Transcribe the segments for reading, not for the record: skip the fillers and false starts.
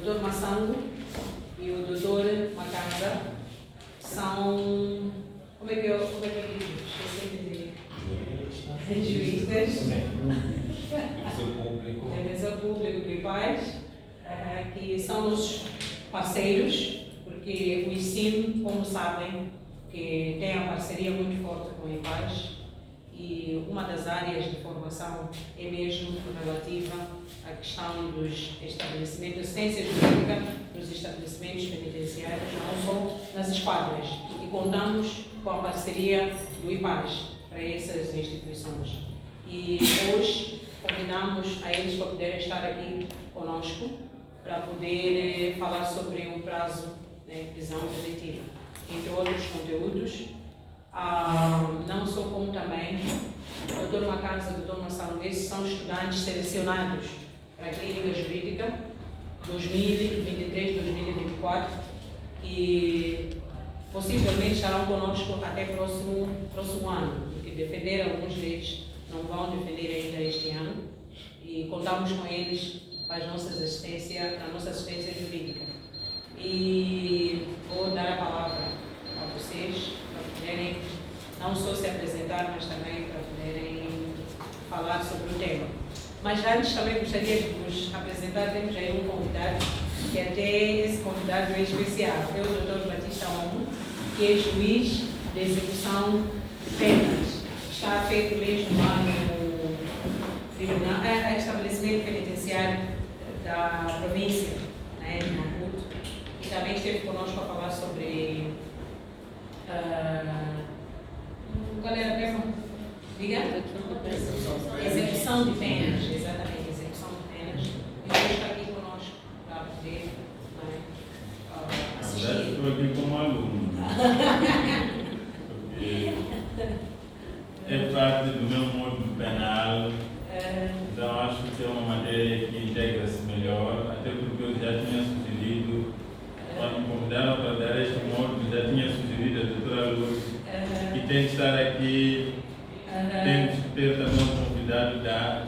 Dr. Massango e o Dr. Makanga são, como é que eu digo? Esqueci de dizer. Juízes. Defensor público do IPAS, que são os parceiros, porque o ICIM, como sabem, que tem uma parceria muito forte com o IPAS, e uma das áreas de formação é mesmo relativa à questão dos estabelecimentos, assistência jurídica dos estabelecimentos penitenciários, não só nas esquadras, e contamos com a parceria do IPAS para essas instituições. E hoje convidamos a eles para poderem estar aqui conosco, para poder falar sobre o prazo de prisão preventiva, entre outros conteúdos. Não só como também o Dr. Makanga e o Dr. Massango, esses são estudantes selecionados para a clínica jurídica 2023-2024 e possivelmente estarão conosco até próximo ano, porque defenderam alguns deles, não vão defender ainda este ano, e contamos com eles para a nossa assistência jurídica. E vou dar a palavra a vocês para poderem não só se apresentar, mas também para poderem falar sobre o tema. Mas antes também gostaria de vos apresentar, temos aí um convidado, que até esse convidado é especial, é o Dr. Batista Omo, que é juiz de execução de penas. Está feito mesmo lá no tribunal, estabelecimento penitenciário da província, né, de Maputo, e também esteve conosco a falar sobre qual era a pergunta? Diga? Execução de penas, exatamente, execução de penas. E hoje está aqui conosco para poder assistir. Estou aqui como aluno, porque é parte do meu modo penal, então acho que é uma matéria que integra-se melhor, até porque eu já tinha sugerido, quando me convidaram para dar este módulo, já tinha sugerido a doutora Luz que tem que estar aqui, tem que ter também um convidado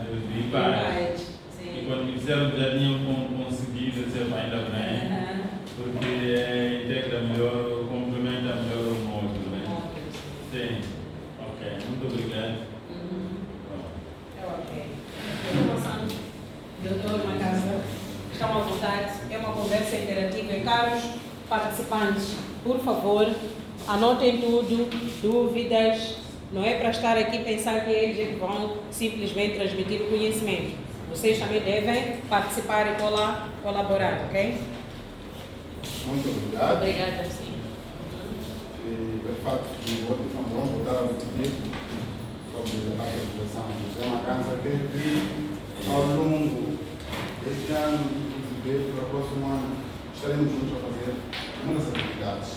do IPAS. E quando me disseram que já tinham conseguido, eu disse, ainda bem, porque integra melhor, complementa melhor o módulo. Né? Sim. Ok, muito obrigado. Ok. Doutor Makanga, estão à vontade, é uma conversa interativa. E caros participantes, por favor, anotem tudo, dúvidas, não é para estar aqui pensar que eles vão simplesmente transmitir o conhecimento. Vocês também devem participar e colaborar, ok? Muito obrigado. Obrigada, sim. De fato, vamos voltar a discutir sobre a legislação. É uma casa que ao longo deste ano, inclusive para o próximo ano, estaremos juntos a fazer muitas atividades.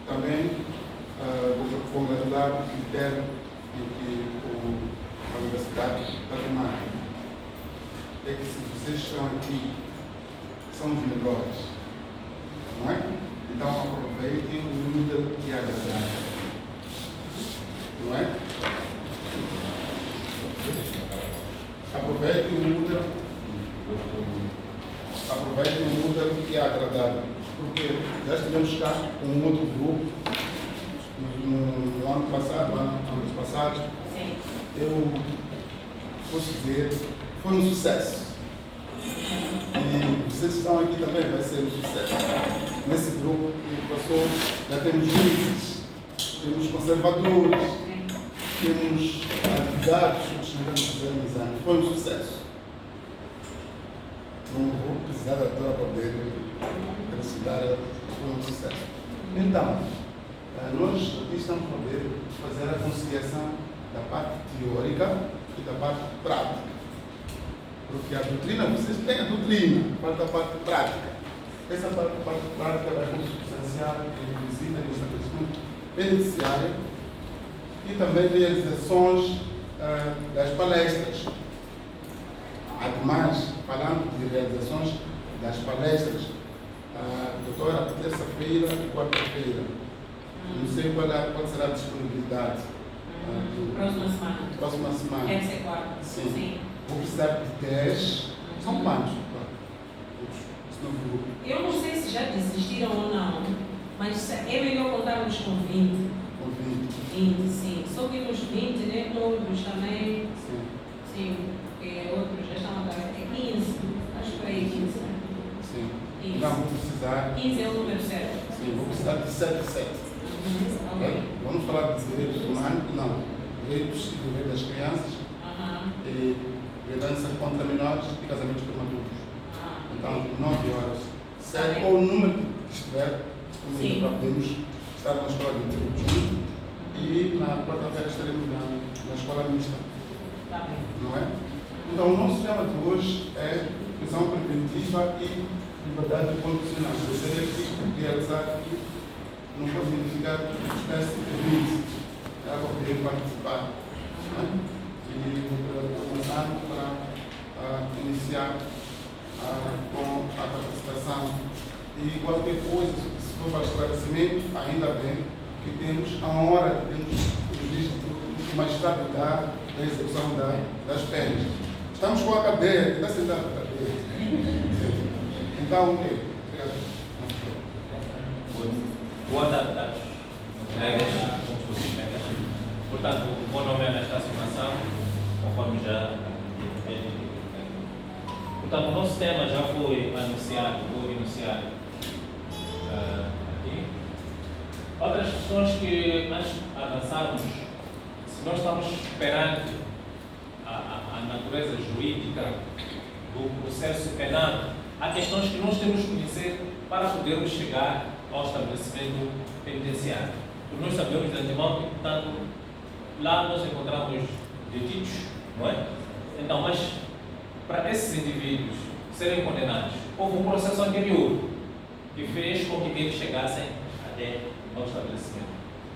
Também vamos ajudar o critério em que a universidade está tomando. É que se vocês estão aqui, são os melhores, não é? Então aproveitem o nível que é agradável, não é? Aproveitem o nível que é agradável, porque já estivemos cá com um outro grupo no ano passado, anos passados. Sim. Eu posso dizer, foi um sucesso. E vocês estão aqui também, vai ser um sucesso. Nesse grupo que passou, já temos juízes, temos conservadores, temos advogados que chegamos a fazer exame. Foi um sucesso. Não vou precisar da doutora para poder felicitar, foi um sucesso. Então, nós aqui estamos a poder fazer a conciliação da parte teórica e da parte prática. Porque a doutrina, vocês têm a doutrina, falta a parte prática. Essa parte prática vai consubstanciar em visita no estabelecimento penitenciário e também realizações das palestras. Ademais, falando de realizações das palestras, doutora, terça-feira e quarta-feira. Não sei qual será a disponibilidade. Próxima semana. Essa é quarta. Sim. Vou precisar de 10. São quantos? grupo? Eu não sei se já desistiram ou não, mas é melhor contarmos com 20. Com 20? 20, sim. Só que nos 20, né, outros também, Sim. porque outros já estão a dar até 15, acho que por aí 15, né? Sim. 15. Não, vou precisar. 15 é o número certo. Sim, vou precisar de 7. Ok. Vamos falar de direitos humanos? Não. Direitos e deveres das crianças. E violência contra menores e casamentos prematuros. Então, 9 horas. Certo? Ou o número que estiver, para podermos estar na escola de direito e na quarta-feira estaremos na escola mista. Tá bem. Não é? Então, o nosso tema de hoje é prisão preventiva e liberdade condicional. Eu gostaria de realizar aqui, não posso identificar espécie de vídeo para poder participar. Não é? E vou começar para iniciar com a participação. E qualquer coisa, se for para esclarecimento, ainda bem que temos a hora que temos o que magistrado dá da execução das penas. Estamos com a cadeia, que está sentado na cadeia. Então, ok. Boa tarde a todos. Portanto, o meu nome é Anastácio Mação, conforme já dito. Portanto, o nosso tema já foi anunciado, aqui. Outras questões que antes de avançarmos, se nós estamos perante a natureza jurídica do processo penal, há questões que nós temos que conhecer para podermos chegar ao estabelecimento penitenciário. Porque nós sabemos de antemão que, portanto, lá nós encontramos detidos, não é? Então, mas para esses indivíduos serem condenados, houve um processo anterior que fez com que eles chegassem até ao estabelecimento.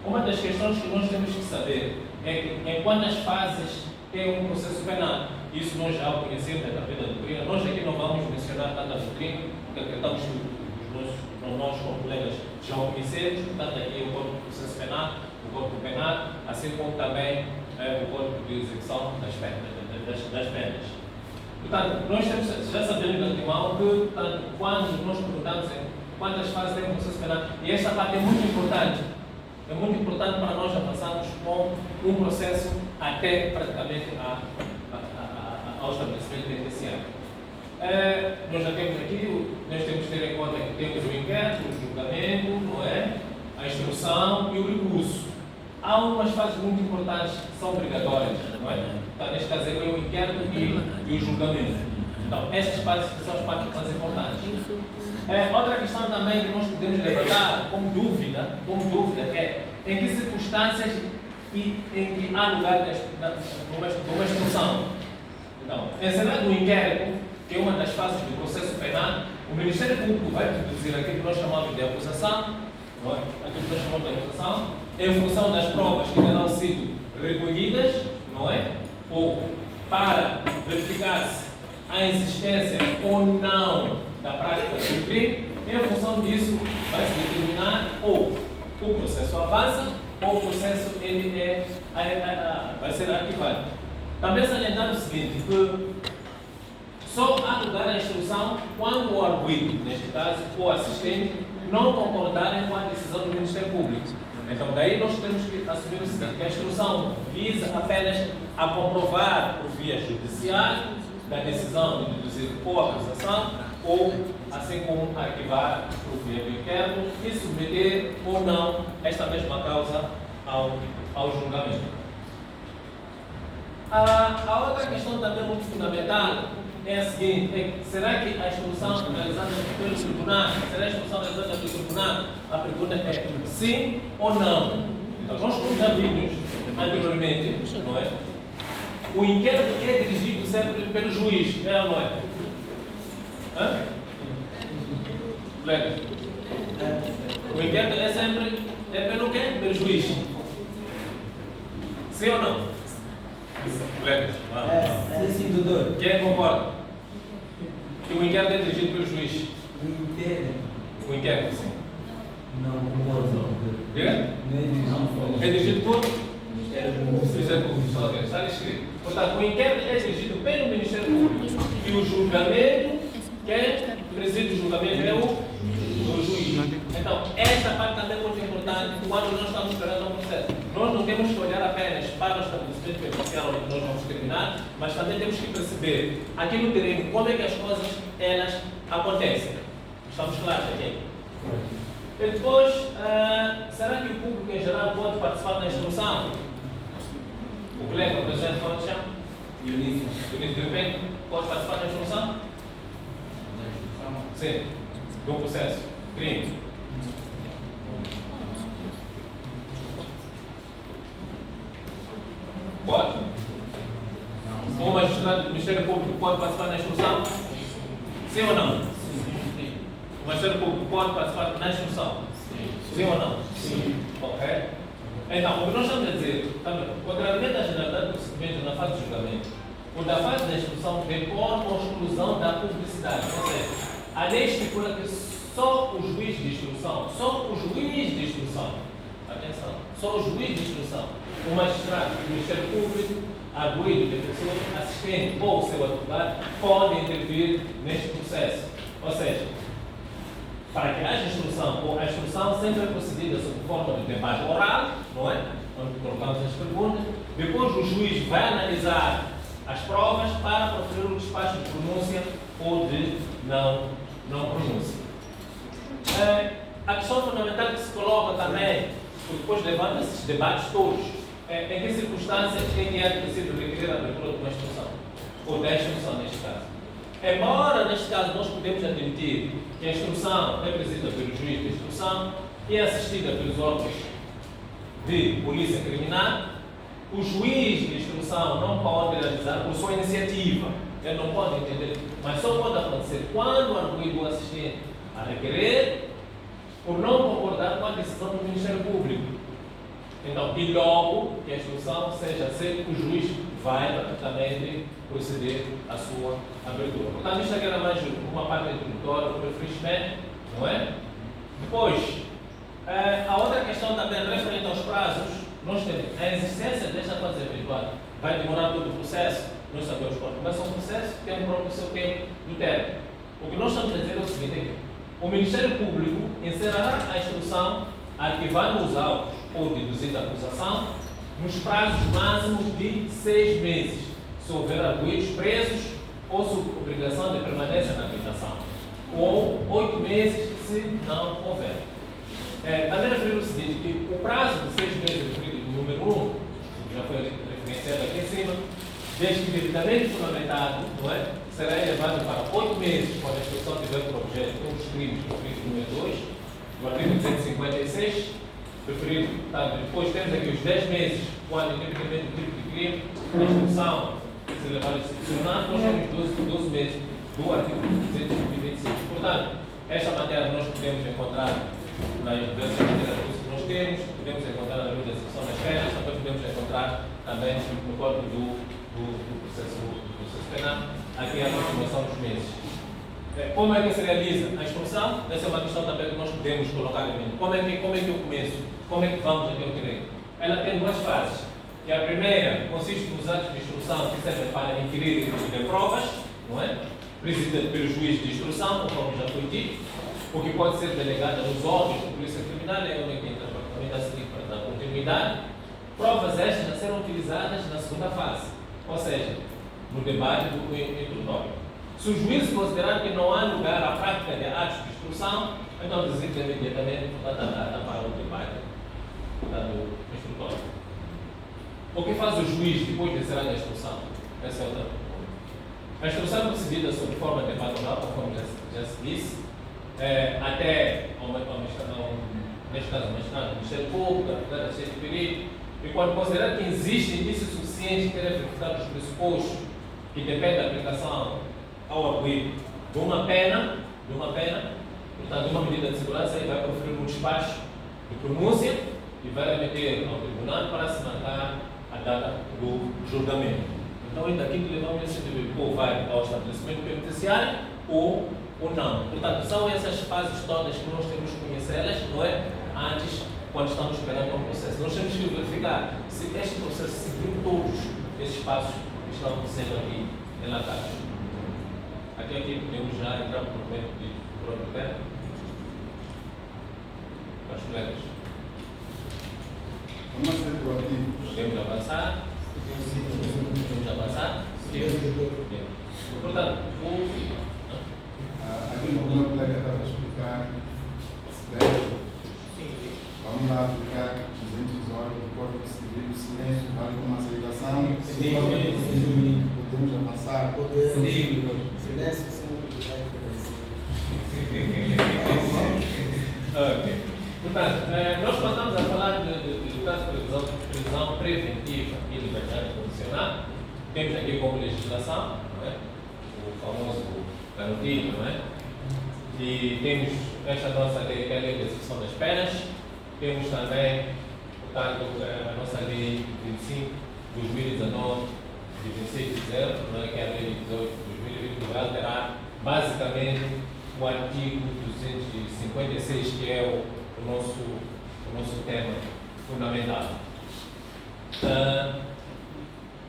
Uma das questões que nós temos que saber é que em quantas fases tem um processo penal. Isso nós já o conhecemos através da doutrina. Nós aqui não vamos mencionar tanto a doutrina, porque acreditamos que nós como colegas já o conhecemos. Portanto, aqui é o Código de Processo Penal, o Código Penal, assim como também o Código de Execução das penas. Portanto, nós já sabemos de antemão que, portanto, quando nós perguntamos em quantas fases tem um processo penal, e esta parte é muito importante para nós avançarmos com um processo até praticamente ao estabelecimento penitenciário. Nós já temos aqui, nós temos que ter em conta que temos o inquérito, o julgamento, não é? A instrução e o recurso. Há algumas fases muito importantes que são obrigatórias, não é? Então, neste caso, é o inquérito e o julgamento. Então, estas fases são as partes mais importantes. Outra questão também que nós podemos levantar como dúvida é em que circunstâncias e em que há lugar de uma instrução. Então, encerrado o inquérito, que é uma das fases do processo penal, o Ministério Público vai produzir aquilo que nós chamamos de acusação, não é? Aquilo que nós chamamos de acusação, em função das provas que terão sido recolhidas, não é? Ou para verificar se há existência ou não da prática do crime, em função disso vai-se determinar ou o processo avança ou o processo vai ser arquivado. Também salientar o seguinte, que só há lugar à instrução quando o arguido, neste caso, ou o assistente, não concordarem com a decisão do Ministério Público. Então, daí nós temos que assumir o seguinte, que a instrução visa apenas a comprovar por via judicial da decisão de deduzir ou acusação, ou, assim como arquivar por via do inquérito e submeter ou não esta mesma causa ao julgamento. A outra questão também muito fundamental é a seguinte, será que a instrução realizada pelo tribunal, será a instrução realizada pelo tribunal? A pergunta é sim ou não. Então, nós como já vimos anteriormente, não é? O inquérito é dirigido sempre pelo juiz, é ou não é? Hã? Colega? O inquérito é sempre pelo quê? Pelo juiz. Sim ou não? Colegas? Sim, doutor. Quem concorda? Que o inquérito é dirigido pelo juiz? O inquérito, sim. Não concordo. Diga? Não é dirigido por? Ministério Público. Está escrito. Portanto, o inquérito é dirigido pelo Ministério Público. E o julgamento, quem preside o julgamento é o juiz. Então, esta parte também é muito importante quando nós estamos esperando um processo. Nós não temos que olhar apenas para o estabelecimento penitenciário onde nós vamos terminar, mas também temos que perceber aqui no terreno como é que as coisas elas acontecem. Estamos claros aqui? E depois, será que o público em geral pode participar da instrução? O colega presidente pode chamar? Dionísio de repente pode participar da instrução? Sim. Do processo. Crime. Pode? O magistrado do Ministério Público pode participar da instrução? Sim ou não? O Ministério Público pode participar da instrução? Sim ou não? Sim. Ok. Então, o que nós estamos a dizer, também, o agravamento da generalidade do procedimento na fase de julgamento, o da fase da instrução decorre com a exclusão da publicidade. Ou seja, a lei estipula que só o juiz de instrução, atenção, só o juiz de instrução, o magistrado, o Ministério Público, arguido, o defensor, assistente ou o seu advogado podem intervir neste processo. Ou seja, para que haja instrução, ou a instrução sempre é procedida sob forma de debate oral, não é? Onde colocamos as perguntas, depois o juiz vai analisar as provas para proferir o despacho de pronúncia ou de não pronúncia. A questão fundamental que se coloca também, porque depois levanta esses debates todos, em que circunstâncias é que é preciso requerer a abertura de uma instrução, ou da instrução neste caso. Embora, neste caso, nós podemos admitir que a instrução é presidida pelo juiz de instrução e é assistida pelos órgãos de polícia criminal, o juiz de instrução não pode realizar por sua iniciativa. Ele não pode entender, mas só pode acontecer quando o arguido assistente a requerer por não concordar com a decisão do Ministério Público. Então, e logo que a instrução seja aceita, o juiz vai rapidamente proceder à sua abertura. Portanto, isto aqui era mais uma parte introdutória, um refrescimento, não é? Depois, a outra questão também referente aos prazos, nós temos a existência desta fase eventual. Vai demorar todo o processo, nós sabemos quando começa um processo, tem o próprio seu tempo do termo. O que nós estamos a dizer é o seguinte, é que o Ministério Público encerrará a instrução arquivando os autos ou deduzindo a acusação nos prazos máximos de 6 meses, se houver arguidos presos ou sob obrigação de permanência na habitação, ou 8 meses se não houver. Também referir o seguinte, que o prazo de 6 meses referido no número 1, que já foi referenciado aqui em cima, desde que devidamente fundamentado, não é? Será elevado para 8 meses quando a instrução tiver por objeto os crimes referidos no número 2, no artigo 256, referido, depois temos aqui os 10 meses, quando independente do tipo de crime, a instrução se levar a institucionar, nós temos 12 meses do artigo 225. Portanto, esta matéria nós podemos encontrar na diversas matérias que nós temos, podemos encontrar na lei da execução das penas, também podemos encontrar também no código do processo penal, aqui a continuação dos meses. Como é que se realiza a instrução? Essa é uma questão também que nós podemos colocar em mente. Como é que eu começo? Como é que vamos até o direito? Ela tem duas fases. Que a primeira consiste nos atos de instrução que servem para inquirir e recolher provas, não é? Presidida pelo juiz de instrução, conforme já foi dito, o que pode ser delegada nos órgãos de polícia criminal, é onde entra o departamento a seguir para dar continuidade. Provas estas já serão utilizadas na segunda fase, ou seja, no debate do introdutório. Se o juiz considerar que não há lugar à prática de atos de instrução, então designa imediatamente a data para o debate do instrutório. O que faz o juiz depois de encerrar a instrução? Essa é outra pergunta. A instrução é procedida sob forma de debate oral, conforme já se disse, até neste caso, o magistrado do Ministério Público, a advogada cheia de perigo, e quando considerar que existe indícios suficientes que devem verificar os pressupostos que dependem da aplicação ao arguido de uma pena, portanto, de uma medida de segurança, ele vai proferir um despacho de pronúncia e vai remeter ao tribunal para se marcar a data do julgamento. Então, ainda aqui que levamos esse tipo, ou vai ao estabelecimento penitenciário ou não. Portanto, são essas fases todas que nós temos que conhecê-las, não é? Antes, quando estamos esperando um processo. Nós temos que verificar se este processo seguiu todos esses passos que estão sendo aqui relatados. Aqui podemos já entrar no documento de próprio tema? Caros colegas, Vamos ser proativos. podemos avançar? Podemos avançar? Sim. Portanto, Aquilo que o meu colega estava a explicar, vamos lá aplicar os incisórios do Código Civil, o silêncio, vale como uma celebração. Podemos avançar. Silêncio, sim. ok. Portanto, nós quando estamos a falar de caso de prisão preventiva e liberdade condicional, temos aqui como legislação, não é? O famoso garotinho, não é? E temos esta nossa lei, que é a lei de execução das penas, temos também, portanto, a nossa lei 25 de 2019, de 26 de dezembro, não é? Que é a lei 18 de 2020, que vai alterar basicamente o artigo 256, que é o nosso tema fundamental.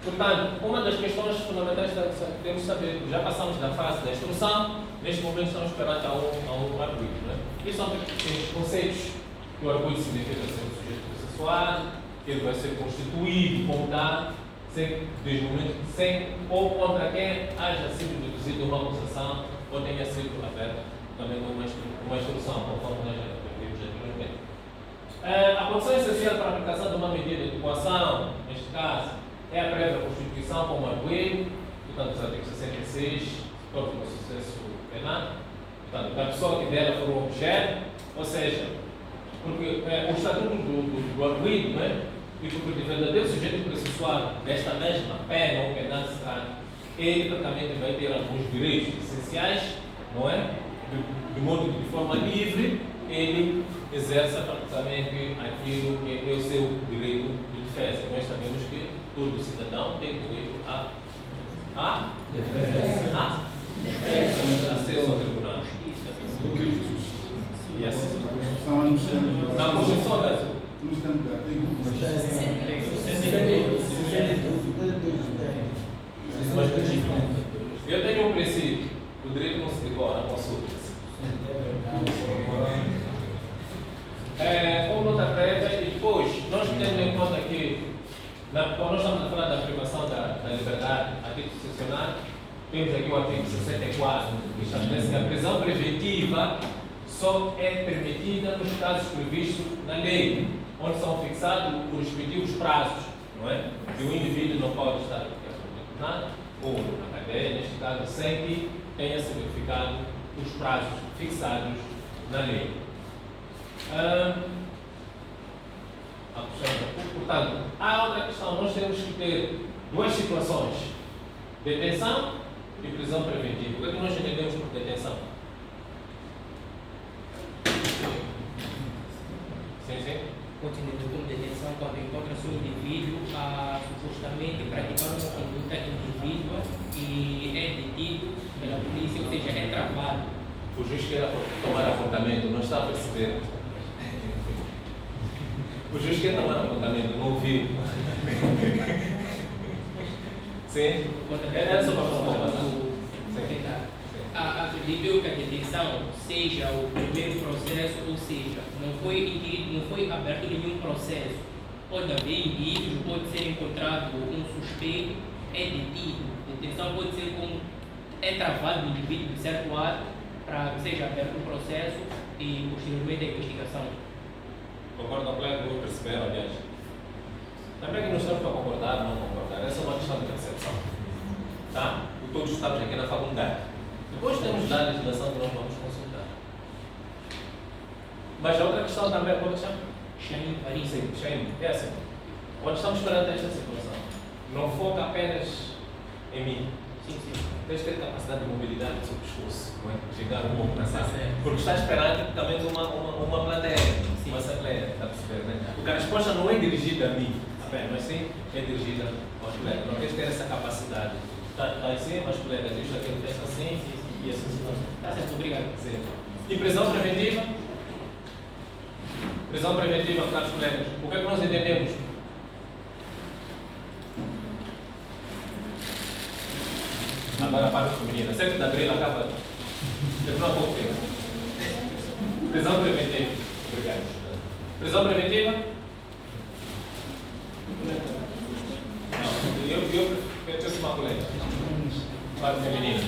Portanto, uma das questões fundamentais que temos que saber, já passamos da fase da instrução, neste momento estamos perante a um arguido. Não é? E são os conceitos que o arguido significa ser um sujeito processual, que ele vai ser constituído como tal, sem ou contra quem haja sido deduzida uma acusação ou tenha sido aberta também uma instrução, conforme nós já vimos anteriormente. A condição essencial para a aplicação de uma medida de coação, neste caso, é a prévia constituição como arguido, portanto, os artigos 66 do Código do Processo Penal, portanto, da pessoa que dela for o objeto, ou seja, porque o estatuto do arguido, não é? E porque o verdadeiro sujeito processual desta mesma pena ou penal se trata, ele praticamente vai ter alguns direitos essenciais, não é? De modo que, de forma livre, ele exerça praticamente aquilo que é o seu direito de defesa. Nós sabemos que todo cidadão tem direito a defesa, acesso ao tribunal. E assim. Na Constituição da eu tenho um princípio, o direito não se decora, consulta-se. Como nota prévia, e depois, nós temos em conta que, quando nós estamos a falar da privação da liberdade a título excepcional, temos aqui o artigo 64, que estabelece que a prisão preventiva só é permitida nos casos previstos na lei, onde são fixados os respectivos prazos, não é? E o indivíduo não pode estar tribunal ou na cadeia, neste caso, sem que tenha se verificado os prazos fixados na lei. Portanto, há outra questão, nós temos que ter duas situações: detenção e prisão preventiva. O que é que nós entendemos por detenção? Sim. Continuando com detenção quando encontra-se um indivíduo a supostamente praticar uma conduta indivídua e é detido pela polícia, ou seja, é travado. O juiz quer tomar apontamento, não está a perceber. O juiz quer tomar apontamento, não ouviu. Sim? É só para falar. Acredito que a detenção seja o primeiro processo, ou seja, não foi aberto nenhum processo. Pode haver indícios, pode ser encontrado um suspeito, é detido. Detenção pode ser como é travado o indivíduo de certo ato para que seja aberto um processo e posteriormente a investigação. Concordo, colega, vou perceber, aliás. Também que não estamos para concordar ou não concordar, essa é uma questão de percepção. Tá? Todos estamos aqui na faculdade. Depois temos da legislação que nós vamos consultar. Mas a outra questão também, qual é que chama? Shame. É assim. Quando estamos perante esta situação, não foca apenas em mim. Tens que ter capacidade de mobilidade do seu pescoço, não é? Chegar um pouco na sala. Porque estás perante também de uma plateia, uma assembleia, está a perceber, né? Porque a resposta não é dirigida a mim, mas sim é dirigida aos colegas. Não tens que ter essa capacidade. Está assim, mas colegas, isto aqui pensa assim e assim. Está certo, obrigado. Sim. E prisão preventiva? Prisão preventiva, caros colegas, o que é que nós entendemos? Agora a parte feminina. 7 de abril acaba Terminou há pouco tempo. Prisão preventiva. Obrigado. Prisão preventiva? Não, eu penso uma colega. Parte feminina.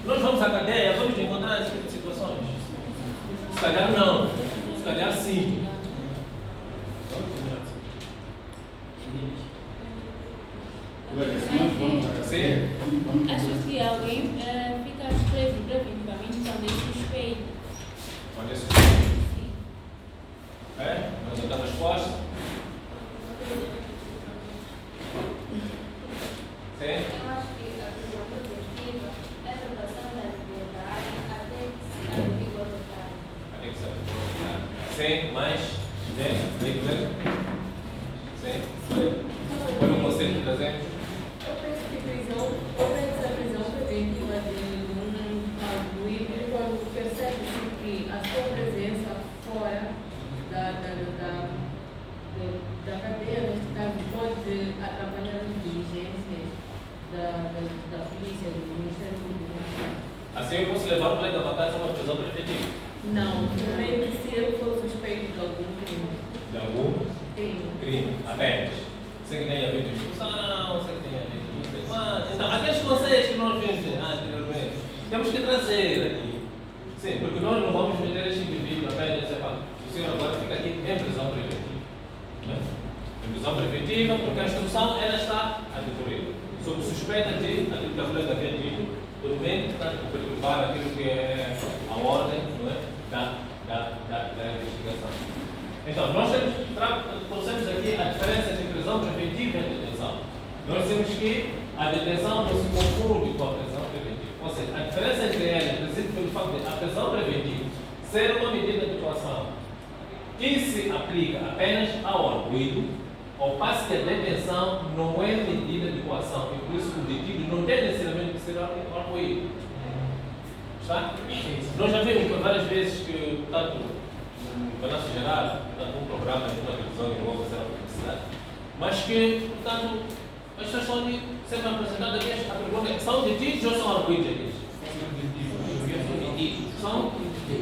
Nós vamos à cadeia, vamos encontrar esse tipo de situações. Se calhar não, se calhar sim. Sim. Acho que alguém fica preso preventivamente quando é suspeito. Quando é suspeito? É? Mas não dá resposta? Sim? Eu acho que a prisão preventiva é a privação da liberdade até que se averigua o pecado. Até que se averigua. Sim, mas? Sim? Sim? Qual é o conceito que trazemos? Eu penso que a prisão preventiva de um arguído quando percebe que a sua presença fora da cadeia, neste caso, pode atrapalhar as diligências da polícia, do Ministério Público. Assim eu posso levar o colega para casa uma prisão preventiva? Não, também se ele for suspeito de algum crime. De algum Crime. Apenas. Sem que tenha havido discussão, sem que tenha havido. Então, aqueles conceitos que nós vimos anteriormente, temos que trazer aqui. Sim, porque nós não vamos meter este indivíduo apenas e dizer, o senhor agora fica aqui em prisão preventiva. Em prisão preventiva, porque a instrução ela está a decorrer. Sob suspeita de, aquilo que a colega havia dito, documentos, portanto, perturbar aquilo que é a ordem, não é? da investigação. Então, nós trouxemos aqui a diferença entre prisão preventiva e detenção. Nós temos que a detenção não se confunde com a prisão preventiva. Ou seja, a diferença entre elas reside pelo fato de a prisão preventiva ser uma medida de coação que se aplica apenas ao arguido, ao passo que a detenção não é medida de coação, e por isso o detido não tem necessariamente que ser arguido. Está? Nós já vimos várias vezes que, tanto no Balanço Geral, tanto um programa de uma televisão que não vou fazer a publicidade, mas que, portanto, as pessoas são de ser apresentadas aqui, a pergunta é, são detidos ou são arguidos aqui?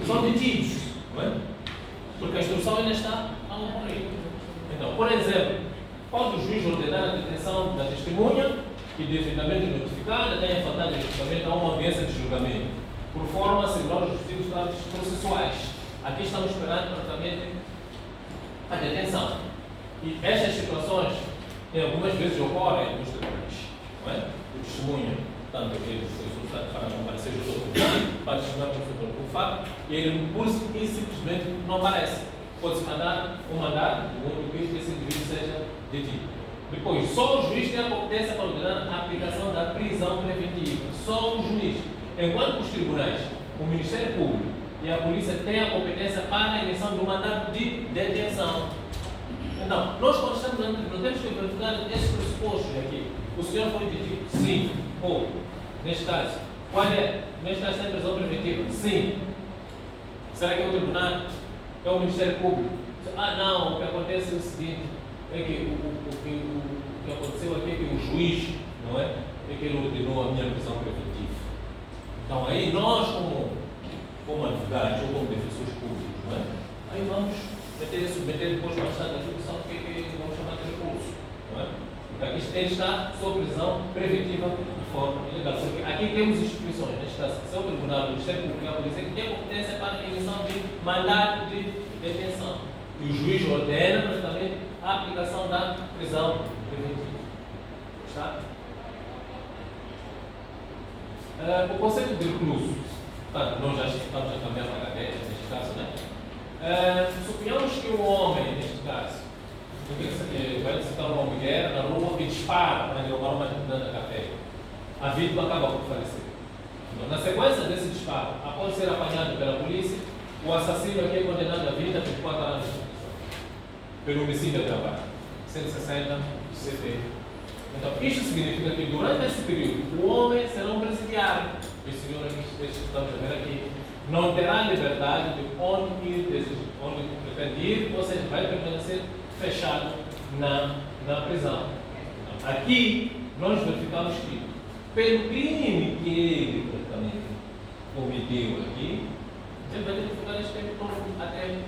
São detidos, não é? Porque a instrução ainda está a ocorrer. Então, por exemplo, pode o juiz ordenar a detenção da testemunha que devidamente notificada tenha faltado justamente a uma audiência de julgamento, por forma a assegurar os respectivos dados processuais. Aqui estamos esperando praticamente a detenção. E estas situações, algumas vezes ocorrem nos tribunais, não é? O testemunha, tanto aquele para comparecer junto ao tribunal, para testemunhar por fato, e ele simplesmente não aparece. Pode-se mandar um mandado do mundo que esse indivíduo seja detido. Depois, só o juiz tem a competência para ordenar a aplicação da prisão preventiva. Só o juiz. Enquanto os tribunais, o Ministério Público e a polícia têm a competência para a emissão do mandato de detenção. Então, nós quando estamos não temos que verificar esses pressupostos aqui. O senhor foi detido? Sim. Ou, neste caso, qual é? Neste caso tem prisão preventiva? Sim. Será que é o tribunal? É o Ministério Público? Não, o que acontece é o seguinte, é que o que aconteceu aqui é que o juiz, não é? É que ele ordenou a minha prisão preventiva. Então aí nós, como advogados ou como defensores públicos, não é? Aí vamos submeter depois mais tarde a discussão do que vamos chamar de recurso, não é? Então ele está sob prisão preventiva de forma ilegal. Porque aqui temos instituições, neste caso, que são o Tribunal, o Ministério Público e a Polícia, que tem competência para a emissão de mandato de detenção. E o juiz ordena, praticamente, a aplicação da prisão preventiva. Está? O conceito de recluso, portanto, nós já estamos a caminhar para a cadeia, neste caso, né? Suponhamos que um homem, neste caso, vai citar uma mulher na rua que dispara para derrubar uma estudante da cadeia. A vítima acaba por falecer. Então, na sequência desse disparo, após ser apanhado pela polícia, o assassino aqui é condenado a 20 a 24 anos de prisão pelo homicídio agravado, 160 CP. Então, isto significa que durante esse período o homem será um presidiário. O senhor aqui, estamos a ver aqui, não terá liberdade de onde ir, onde pretende ir, ou seja, vai permanecer fechado na prisão. Então, Aqui, nós verificamos que, pelo crime que ele praticamente cometeu aqui, ele vai ter que ficar esse tempo todo até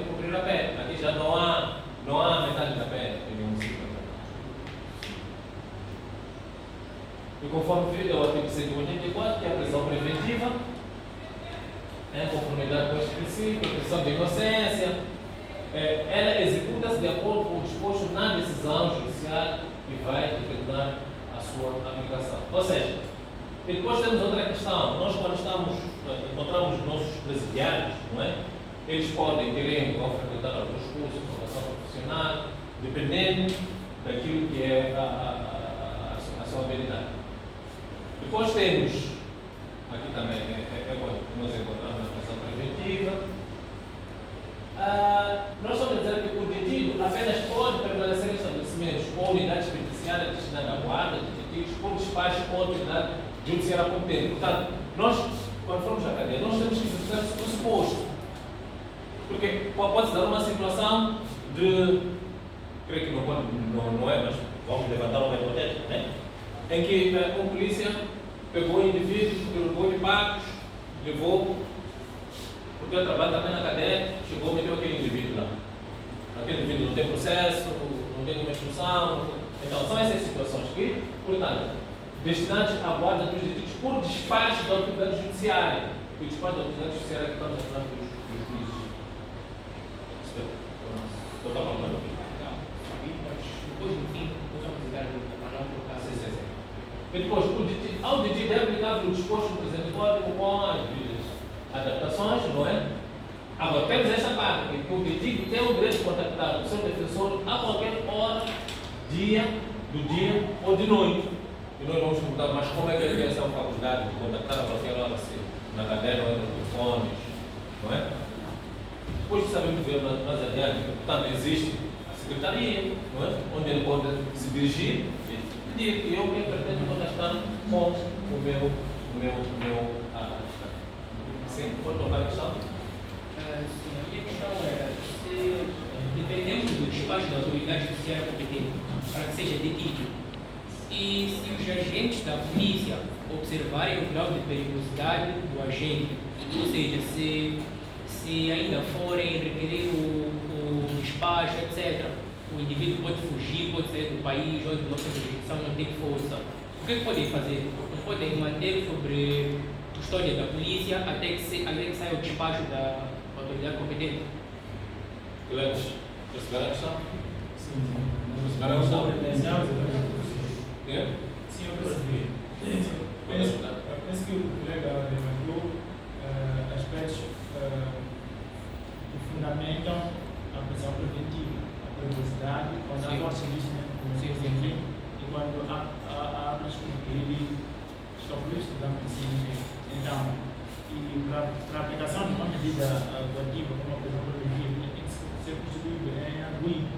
cumprir a pena. Aqui já não há metade da pena em um ciclo. E conforme referido ao artigo 184, que é a prisão preventiva, em conformidade com este princípio, a presunção de inocência, ela executa-se de acordo com o disposto na decisão judicial que vai determinar a sua aplicação. Ou seja, e depois temos outra questão. Nós, quando encontramos os nossos presidiários, não é? Eles podem querer frequentar alguns cursos de formação profissional, dependendo daquilo que é a sua habilidade. Depois temos, aqui também nós encontramos a prisão preventiva. Nós estamos a dizer que o detido apenas pode permanecer em estabelecimentos ou unidades penitenciárias destinadas à guarda de detidos por despacho ou autoridade judiciária competente. Portanto, nós, quando formos à cadeia, nós temos que verificar esse pressuposto. Porque pode-se dar uma situação de, creio que não é, mas vamos levantar uma hipótese, né? Em que a polícia pegou indivíduos, derrubou-lhe pagos, levou, porque eu trabalho também na cadeia, chegou e meteu aquele indivíduo lá. Aquele indivíduo não tem processo, não tem nenhuma instrução. Então, são essas situações que, portanto, destinados à guarda dos detidos por despacho da autoridade judiciária. O despacho da autoridade judiciária que estamos a falar dos juízes. Estou falando aqui. Depois, no fim, vou só precisar para não colocar e depois, ao detido é aplicável o disposto do presente código com as devidas adaptações, não é? Agora, temos esta parte, que o detido tem o direito de contactar o seu defensor a qualquer hora, do dia ou de noite. E nós vamos perguntar, mas como é que ele tem essa faculdade de contactar a qualquer hora, se na cadeira ou nos telefones, não é? Depois sabemos ver mais adiante, portanto, existe a secretaria, não é? Onde ele pode se dirigir e pedir que eu pretendo contactar com o meu sim, pode tocar a questão? Sim, a minha questão era se dependemos do despacho da autoridade judiciária competente para que seja detido. E se os agentes da polícia observarem o grau de periculosidade do agente, ou seja, se ainda forem requerer o despacho, etc., o indivíduo pode fugir, pode sair do país, onde nossa jurisdição não tem força. O que podem fazer? Não podem manter sobre custódia da polícia até que saia o despacho da autoridade competente? Leves, perceberam a questão? Sim. Perceberam a questão? Sim, eu percebi. Eu penso que o colega levantou aspectos que fundamentam a prisão preventiva, a periculosidade, quando há morte disso, né? E quando há armas que ele estabelece estudando princípio. Então, e para a aplicação de uma medida ativa como a prisão preventiva, tem que ser constituído em arguido.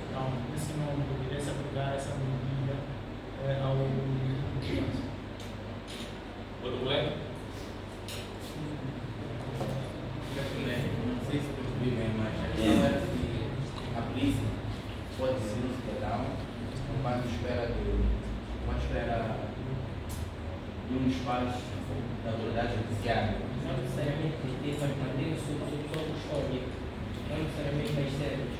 Então, isso não poderia se aplicar essa medida ao indivíduo. Outro colega? Não sei se percebi bem, mas a questão era se a polícia pode dizer um cidadão quando espera de um despacho da autoridade judiciária. Não necessariamente deter, mas manter sob sua custódia, não necessariamente nas celas.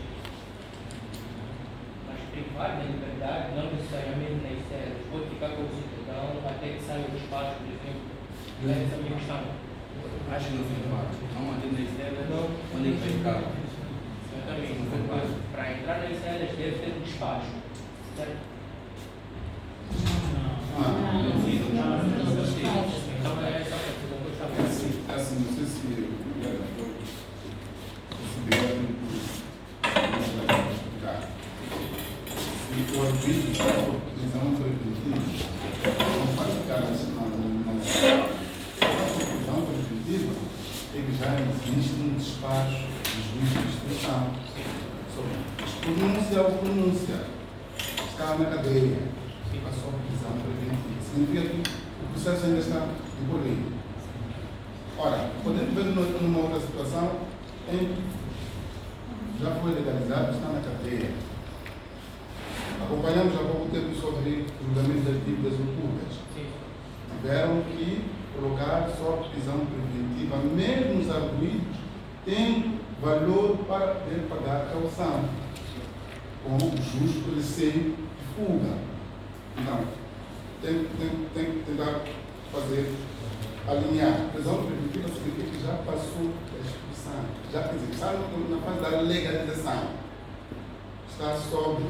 Mas privar da liberdade, não necessariamente nas celas. Pode ficar com o cidadão até que saia o despacho, por exemplo. Essa é a minha questão. Acho que não foi claro. Não mantendo nas celas, onde é que vai ficar? Exatamente. Para entrar nas celas deve ter um despacho. Certo? Então é essa a questão que eu estava assim, não sei se o colega foi considerado explicar. Se o arbítrio está por prisão preventiva, não vai ficar na prisão preventiva, ele já existe um despacho de juiz de instrução. Pronúncia ou pronúncia está na cadeia, passou a prisão preventiva. Significa que o processo ainda está decorrido. Ora, podemos ver numa outra situação em que já foi legalizado, está na cadeia. acompanhamos há pouco tempo sobre o julgamento das dívidas ocultas. Tiveram que colocar só prisão preventiva, mesmo os arguidos têm valor para poder pagar a caução, com o justo receio de fuga. Então, tem que tentar fazer, alinhar. Prisão preventiva significa que já passou a expulsão, já, quer dizer, está na fase da legalização, está sob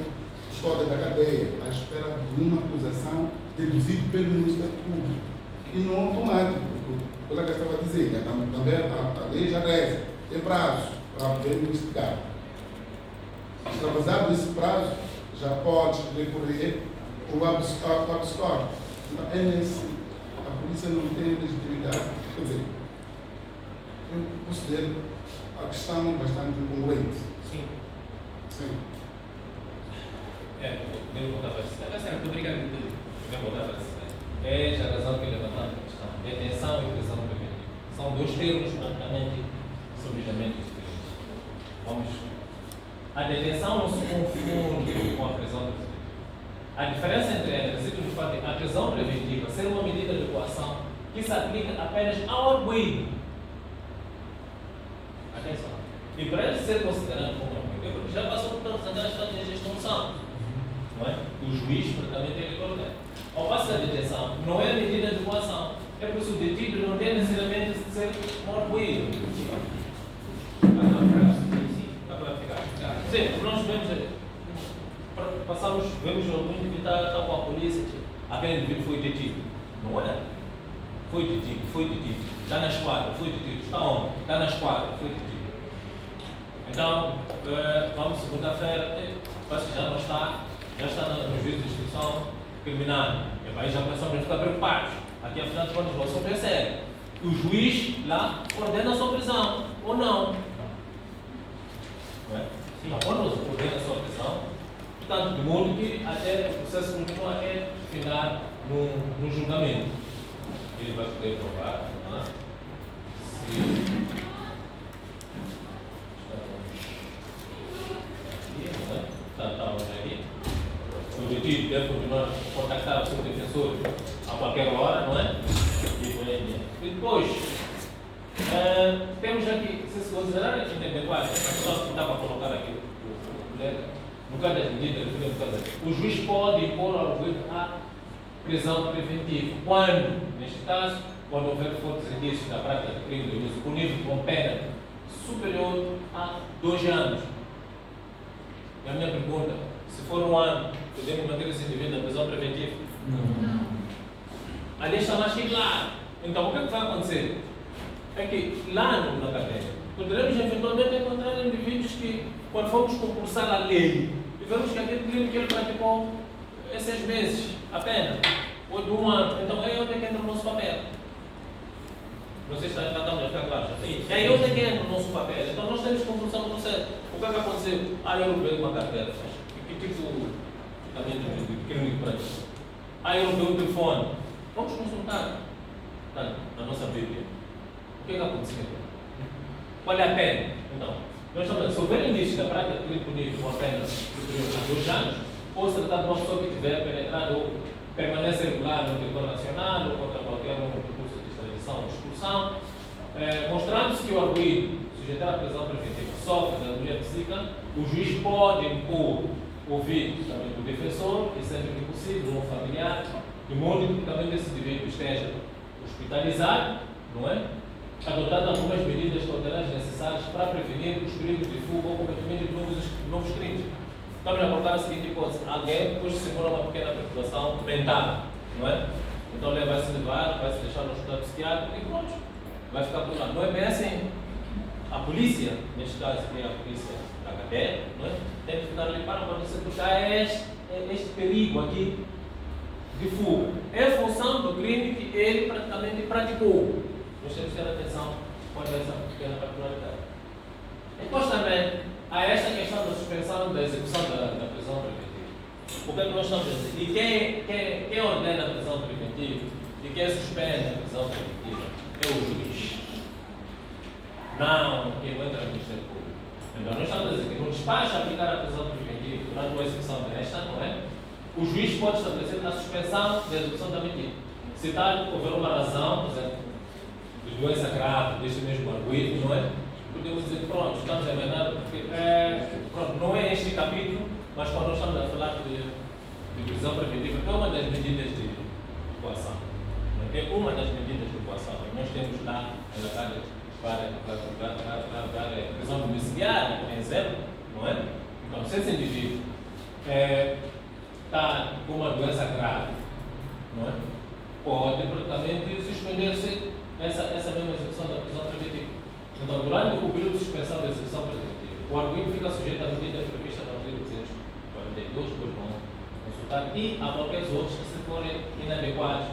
custódia da cadeia, à espera de uma acusação deduzida pelo Ministério Público. E não automático, porque o colega estava a dizer, também a lei já reza, tem prazo para poder investigar. Extravasado esse prazo, já pode recorrer ao habeas corpus. Então, é nesse. A polícia não tem legitimidade. Quer dizer, eu considero a questão bastante incongruente. Sim. Sim. Devo voltar para a cidade. Muito obrigado. Devo voltar para a cidade. É a razão que levantamos a questão. Detenção e prisão preventiva. São dois termos praticamente subjamente diferentes. Vamos. A detenção não se confunde com a prisão preventiva. A diferença entre elas reside no fato de a prisão preventiva ser uma medida de coação que se aplica apenas ao arguido. Atenção. E para ele ser considerado como arguido, porque já passou por todas as etapas de extinção. Não é? O juiz praticamente ele coloca. Ao passo da detenção, não é medida de coação. É por isso o detido não tem necessariamente de ser um arguido. Está clarificado? Sim, nós vemos algum indivíduo está com a polícia, aquele indivíduo foi detido. Não é? Foi detido. Está na esquadra, foi detido. Está onde? Está na esquadra, foi detido. Então, vamos segunda-feira, parece que já não está, já está no juízo de instrução criminal. E aí já começamos a ficar preocupados. Aqui, afinal de contas, não se percebe. O juiz lá ordena a sua prisão, ou não. Não é? Sim. Quando ordena a sua prisão, portanto, de modo que até o processo continua até final no julgamento. Ele vai poder provar, não é? O detido deve continuar a contactar o seu defensor a qualquer hora, não é? E depois, temos aqui, se considerar aqui em 4, só que dá para colocar aqui o colega, no caso das medidas, o juiz pode impor ao arguido a prisão preventiva. Quando, neste caso, quando houver fortes indícios da prática de crime de uso punível com pena superior a 2 anos. E a minha pergunta, se for 1 ano, podemos manter esse indivíduo na prisão preventiva? Não. A lei está mais claro. Então, o que vai acontecer? É que lá na cadeia, poderemos eventualmente encontrar indivíduos que, quando formos concursar a lei, e vemos que aquele crime que ele praticou é 6 meses, apenas, ou de 1 ano. Então, é onde é que entra o nosso papel. Não sei se está a ficar claro. É aí onde é que entra o nosso papel. Então, nós temos que concursar o processo. O que é que aconteceu? Eu roubei uma carteira. Que tipo de crime que praticou? Eu roubei um telefone. Vamos consultar a nossa Bíblia. O que é que aconteceu? Qual é a pena? Então, nós estamos, se houver indício da prática de crime punível com a pena superior a 2 anos, ou se tratar de uma pessoa que tiver penetrado ou permanece regular no território nacional ou contra qualquer recurso de extradição ou expulsão, mostrando-se que o arguido sujeito à prisão preventiva sofre da doença psíquica, o juiz pode impor ouvir também do defensor, e sempre que possível, um familiar, de modo que também esse indivíduo esteja hospitalizado, não é? Adotando algumas medidas cautelares necessárias para prevenir os perigos de fuga ou cometimento de novos crimes. Estamos a colocar a seguinte hipótese: alguém depois simula uma pequena perturbação mental, não é? Então ele vai se levar, vai se deixar no hospital psiquiátrico e pronto, vai ficar por lá. Não é bem assim. A polícia, neste caso, que é a polícia da cadeia, não é? Tem que ficar ali para notificar este perigo aqui de fuga. É função do crime que ele praticamente praticou. Nós temos que ter atenção quanto a essa pequena particularidade. Depois também, há esta questão da suspensão da execução da prisão preventiva. O que é que nós estamos a dizer? E quem ordena a prisão preventiva e quem suspende a prisão preventiva é o juiz. Não quem entra no Ministério Público. Então nós estamos a dizer que no despacho a aplicar a prisão preventiva durante uma execução desta, não é? o juiz pode estabelecer a suspensão da execução da medida. Se houver uma razão, por exemplo, de doença grave deste mesmo arguido, não é? Podemos dizer, pronto, estamos a emendar, porque pronto, não é este capítulo, mas quando nós estamos a falar de prisão preventiva, é uma das medidas de coação. É uma das medidas de coação. Nós temos lá relatórios para a prisão domiciliar, por exemplo, não é? Então, se esse indivíduo está com uma doença grave, não é? Pode praticamente suspender-se essa mesma execução da prisão preventiva. Então, durante o período de suspensão da execução preventiva, o arguido fica sujeito à medida prevista no artigo 242, depois vão consultar, e a qualquer outros que se forem inadequados.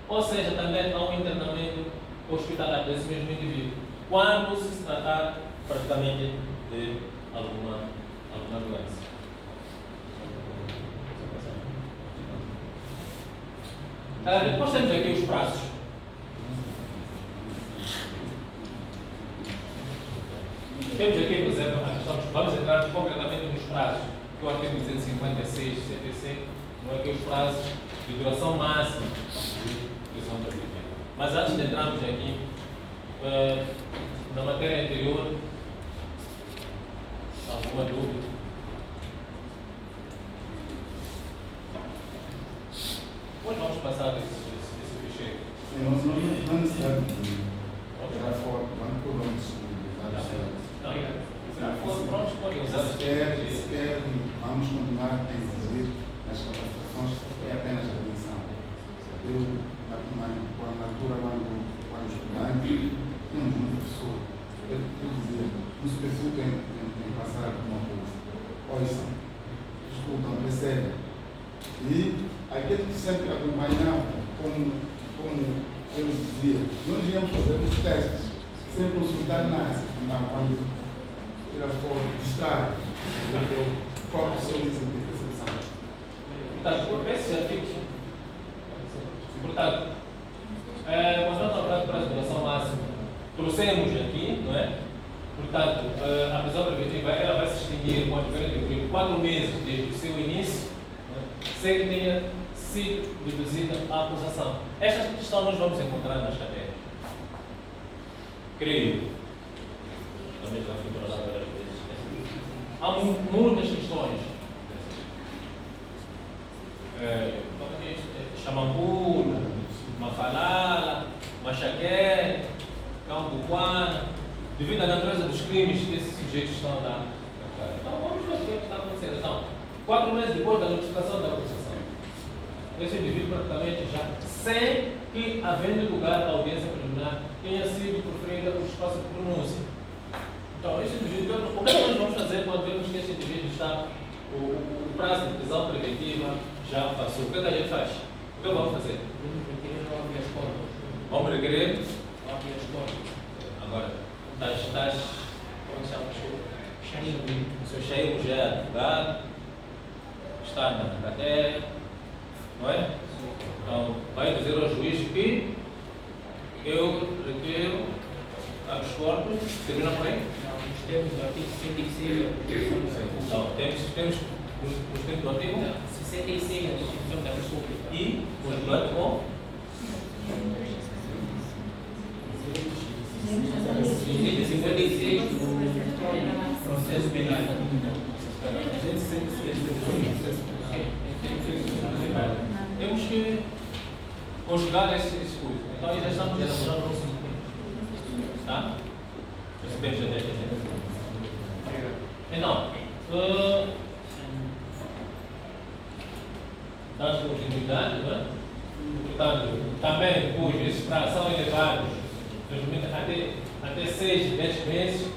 Ou seja, também há um internamento hospitalar desse mesmo indivíduo, quando se tratar praticamente de alguma doença. Depois temos aqui os prazos. Temos aqui, por exemplo, vamos entrar concretamente nos prazos, que o artigo 256 do CPC não é que os prazos de duração máxima de prisão preventiva. Mas antes de entrarmos aqui, na matéria anterior, alguma dúvida? Hoje vamos passar esse ficheiro. Sim, nós não necessariamente tirar foto, vamos por onde sequer vamos continuar a exigir as capacitações, é apenas a admissão. Eu, na altura, quando estudante, tínhamos um professor, ele dizia, não se preocupem em passar alguma coisa. Ouçam, escutam, recebem. E aquele que sempre acompanhava, como eu dizia, nós íamos fazer os testes, sem consultar nada, quando era for distrai, o próprio seu exame de percepção. Portanto, esse artigo, portanto, nós vamos falar para a duração máxima, trouxemos aqui, não é? Portanto, a prisão preventiva ela vai se extinguir quando tiver 4 meses desde o seu início, sem que tenha sido reduzida a acusação. Esta questão nós vamos encontrar nas cadeias. Creio. Também já fui para lá várias vezes. Há muitas questões. Xamambula, Mafalala, Machaqué, Cambuquana, devido à natureza dos crimes que esses sujeitos estão lá. Então vamos ver o que está acontecendo. Então, 4 meses depois da notificação da acusação, esse indivíduo praticamente já, sem que, havendo lugar à audiência preliminar, tenha sido proferida o espaço de pronúncia. Então, esse indivíduo, o que nós vamos fazer quando vemos que esse indivíduo está, o prazo de prisão preventiva já passou? O que a gente faz? O que vamos fazer? Vamos requerer agora, como se chama? O seu Chaim já é advogado, está na cadeia, não é? Então, vai dizer ao juiz que eu requero habeas corpus, termina por aí? Temos o artigo 66. Então, temos os termos do artigo 66 da Constituição da República. E o advogado com 56 do processo penal. Temos que conjugar esse coisa. Então, já estamos elaborando um segundo. Tá? Recebemos já 10%. Então, dando continuidade, não é? Portanto, também depois esses prazos são elevados, até 6, 10 meses,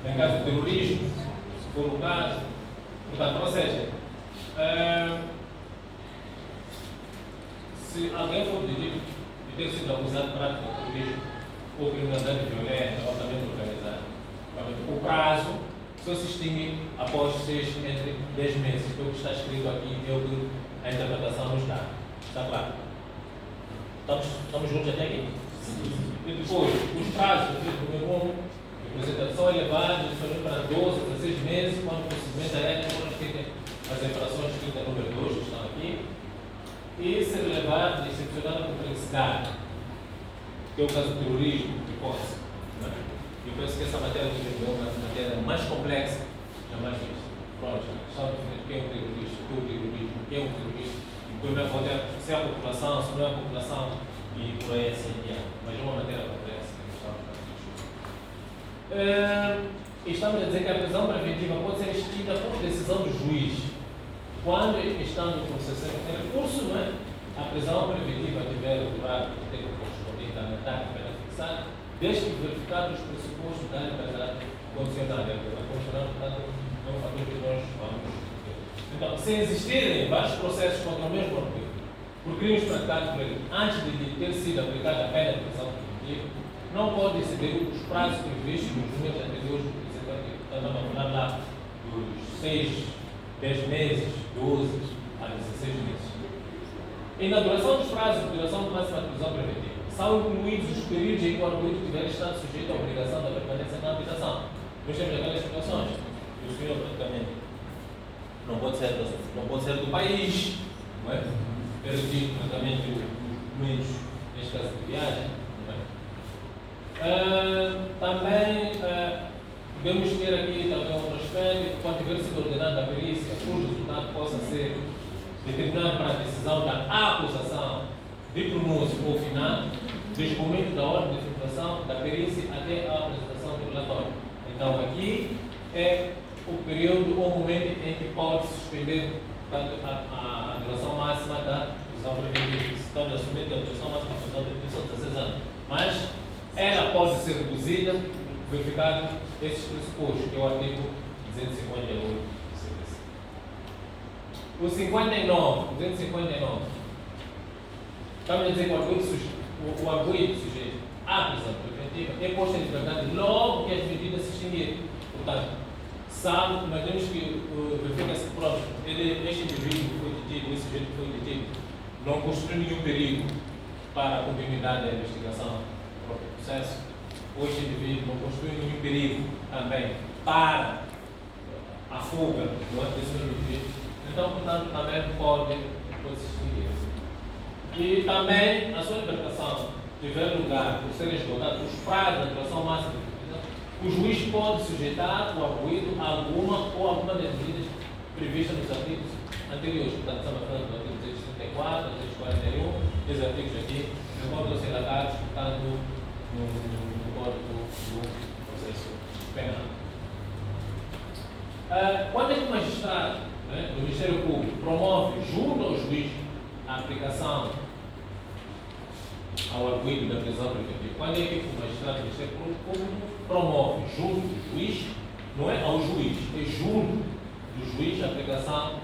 em caso de terrorismo, se for o caso. Portanto, ou seja, se alguém for detido de ter sido acusado de prática de terrorismo ou criminalidade violenta, altamente organizada, o prazo só se extingue após entre 10 meses. O que está escrito aqui é o que a interpretação nos dá. Está claro? Estamos juntos até aqui? E depois, os prazos do número 1, de apresentação elevados, para 12 a 16 meses, quando o procedimento é quando as infrações escritas número 2 que estão aqui, pesado, que é o caso do terrorismo, de posse. Né? Eu penso que essa matéria que é uma matéria mais complexa jamais vista. Pronto, só definir quem é um terrorista, o que é o terrorismo, quem é um terrorista, depois vai se é a população, se não é a população, e por aí assim, mas é uma matéria complexa. Estamos a dizer que a prisão preventiva pode ser extinta por decisão do juiz. Quando estando no processo em recurso, não é? A prisão preventiva tiver durado o tempo correspondente à metade da pena fixada, desde que verificados os pressupostos da liberdade condicional. A condicional, portanto, é um fator que nós vamos ter. Então, se existirem vários processos contra o mesmo arguido, por crimes praticados por ele antes de ter sido aplicada a pena de prisão preventiva, não pode exceder os prazos previstos nos números anteriores do presente. Estamos a falar lá dos 6, 10 meses, 12 a 16 meses. E na duração dos prazos de duração máxima de prisão preventiva, são incluídos os períodos em que o arguido tiver estado sujeito à obrigação da permanência na habitação. Nós temos aquelas situações que o senhor praticamente não pode ser do país, não é? Perdido praticamente os documentos, neste caso de viagem, não é? Também podemos ter aqui também outro aspecto, que pode tiver sido ordenado a perícia, cujo resultado possa ser determinado para a decisão da acusação de pronúncio ou final, desde o momento da ordem de efetuação da perícia até a apresentação do relatório. Então, aqui é o período ou momento em que pode suspender a duração máxima da prisão preventiva. Estamos assumindo que a duração máxima da prisão preventiva são 16 anos. Mas ela pode ser reduzida, verificado esses pressupostos, que é o artigo 258 do CPC. O 59, 259, estamos a dizer que o arguido sujeito à prisão preventiva é posto em liberdade logo que as medidas se extinguirem. Portanto, sabe, nós temos que verificar-se próprio, este indivíduo que foi detido, esse sujeito que foi detido, não constitui nenhum perigo para a continuidade da investigação do próprio processo. Este indivíduo não constitui nenhum perigo também para a fuga desse indivíduo. Então, portanto, também pode se extinguir. E também a sua libertação tiver lugar por serem esgotados os prazos da duração máxima de prisão, o juiz pode sujeitar o arguido a alguma ou alguma das medidas previstas nos artigos anteriores. Portanto, estamos falando do artigo 234, 241, esses artigos aqui não podem ser datados, portanto, no Código do Processo Penal. Quando é que o magistrado, né, do Ministério Público promove junto ao juiz a aplicação ao arguido da prisão preventiva? Quando é que o magistrado do Ministério Público promove junto do juiz, não é ao juiz, é junto do juiz a aplicação?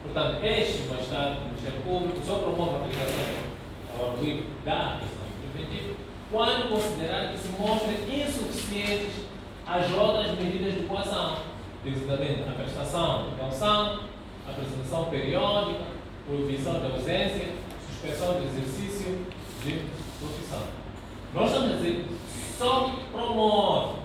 Portanto, este magistrado do Ministério Público só promove a aplicação ao arguido da prisão preventiva quando considerar que se mostrem insuficientes as outras medidas de coação, designadamente a prestação de calção, a apresentação periódica, proibição de ausência, suspensão do exercício de profissão. Nós estamos a dizer que só promove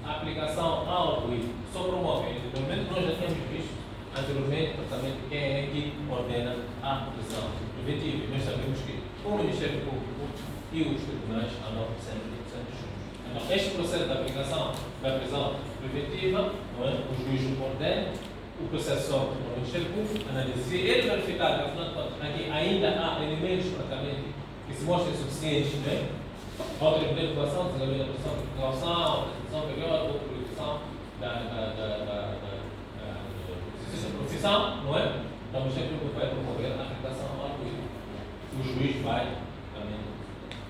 a aplicação ao arguido, só promove. Normalmente nós já temos visto anteriormente tratamento de quem é que ordena a prisão preventiva. Nós sabemos que o Ministério Público e os tribunais andam sempre juntos. Então, este processo de aplicação da prisão preventiva, não é? O juiz ordena, o processo sobe ao Ministério Público, analisa. Se ele verificar que, afinal de contas, aqui ainda há elementos praticamente que se mostrem suficientes, né? Outra educação, desenvolvimento da produção de precaução, apresentação periódica ou proibição da profissão, não é? Então, o Ministério Público vai promover a aplicação ao arguido. O juiz vai também.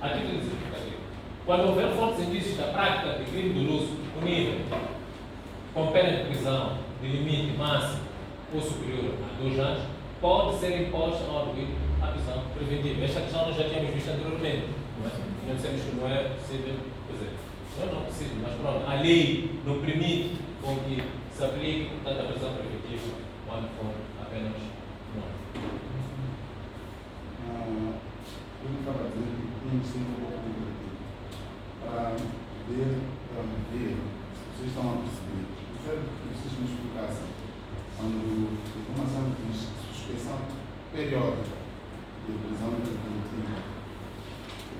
A título exemplificativo, quando houver fortes indícios da prática de crime doloso punível com pena de prisão de limite máximo ou superior a 2 anos, pode ser imposta ao arguido a prisão preventiva. Esta questão nós já tínhamos visto anteriormente, não é? Nós dissemos que não é possível, quer dizer, não é possível, mas pronto, a lei não permite com que se aplique, portanto, a prisão preventiva quando for apenas 1 ano. Eu estava dizendo que tínhamos sido um pouco divertido para poder ver se vocês estão a perceber. Eu quero que vocês me explicassem quando a informação diz suspensão periódica de prisão preventiva.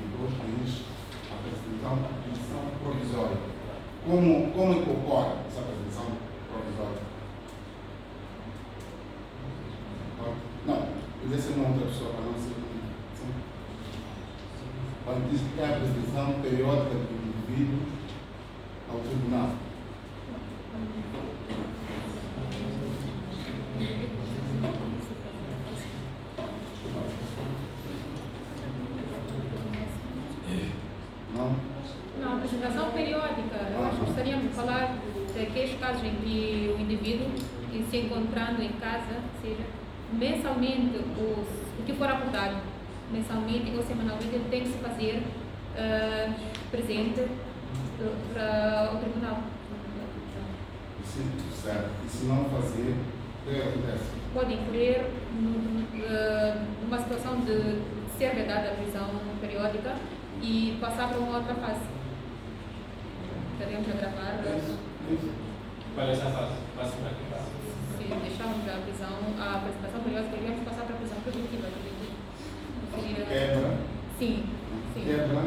depois diz a apresentação provisória. Como incorpora essa apresentação provisória? Não, podia ser uma outra pessoa para não ser. Quando diz que é a apresentação periódica do indivíduo ao tribunal. Não, apresentação periódica. Eu acho que gostaríamos de falar daqueles casos em que o indivíduo, se encontrando em casa, seja mensalmente, o que for acordado, mensalmente ou semanalmente, ele tem que se fazer presente para o tribunal. Certo. E se não fazer, o que acontece? Pode incorrer numa situação de ser vedada a prisão periódica e passar para uma outra fase. Teremos a gravar. Qual é essa fase? Fase para que fase? Se deixarmos a prisão, a apresentação periódica, iremos passar para a prisão preventiva. Quebra. Sim. Quebra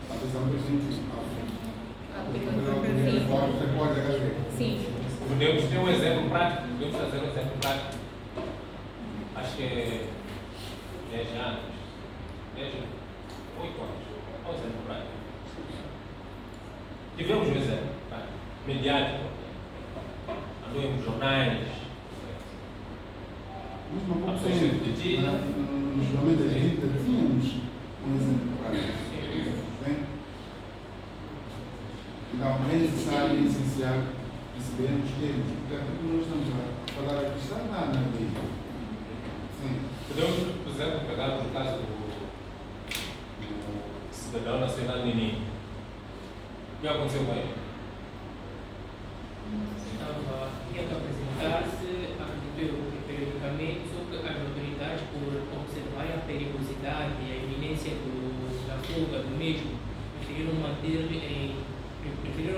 a prisão preventiva. Sim. Podemos ter um exemplo prático, podemos fazer um exemplo prático. Acho que é 10 anos, 8 anos. Qual é o exemplo prático? Tivemos um exemplo prático, mediático, andou em jornais, a pessoa foi detida. No julgamento da dívida tínhamos um exemplo prático. Então, é necessário e essencial percebermos que aquilo que nós estamos a falar aqui está na lei. Sim. Podemos, por exemplo, pegar no caso do cidadão nacional Nini. O que aconteceu com ele? Tinha que apresentar-se, acredito eu, periodicamente, sobre as autoridades por observar a perigosidade e a iminência da fuga do mesmo, preferiram